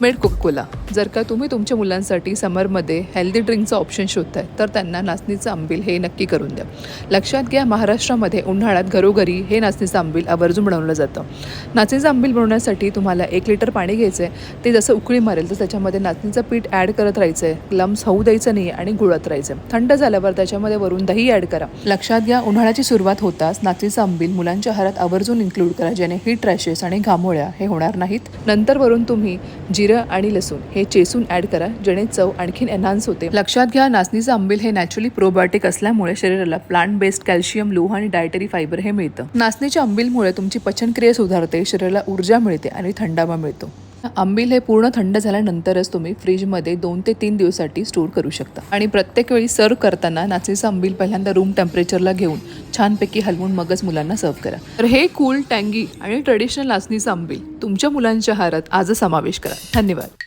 Made Coca Cola. जर का तुम्ही तुमच्या मुलांसाठी समरमध्ये हेल्दी ड्रिंकचा ऑप्शन शोधताय तर त्यांना नाचणीचं आंबील हे नक्की करून द्या. लक्षात घ्या, महाराष्ट्रामध्ये उन्हाळ्यात घरोघरी हे नाचणीचं आंबील आवर्जून बनवलं जातं. नाचणीचं आंबील बनवण्यासाठी तुम्हाला 1 लिटर पाणी घ्यायचं आहे. ते जसं उकळी मारेल तर त्याच्यामध्ये नाचणीचं पीठ ॲड करत राहायचं आहे. लम्स होऊ द्यायचं नाही आणि गुळत राहायचं. थंड झाल्यावर त्याच्यामध्ये वरून दही ॲड करा. लक्षात घ्या, उन्हाळ्याची सुरुवात होताच नाचणीचं आंबील मुलांच्या आहारात आवर्जून इन्क्लूड करा, ज्याने हीट रॅशेस आणि घामोळ्या हे होणार नाहीत. नंतर वरून तुम्ही जिरं आणि लसूण हे चेसून ॲड करा, जेणे चव आणखीन एनहान्स होते. लक्षात घ्या, नाचणीचं आंबील हे नॅचरली प्रोबायोटिक असल्यामुळे शरीराला प्लांट बेस्ड कॅल्शियम, लोह आणि डायटरी फायबर हे मिळतं. नाचणीच्या आंबीलमुळे तुमची पचनक्रिया सुधारते, शरीराला ऊर्जा मिळते आणि थंडावा मिळतो. आंबील हे पूर्ण थंड झाल्यानंतरच तुम्ही फ्रीजमध्ये 2 ते 3 दिवसासाठी स्टोर करू शकता. आणि प्रत्येक वेळी सर्व करताना नाचणीचं आंबील पहिल्यांदा रूम टेम्परेचरला घेऊन छानपैकी हलवून मगच मुलांना सर्व करा. तर हे कूल, टँगी आणि ट्रेडिशनल नाचणीचं आंबील तुमच्या मुलांच्या आहारात आजच समावेश करा. धन्यवाद.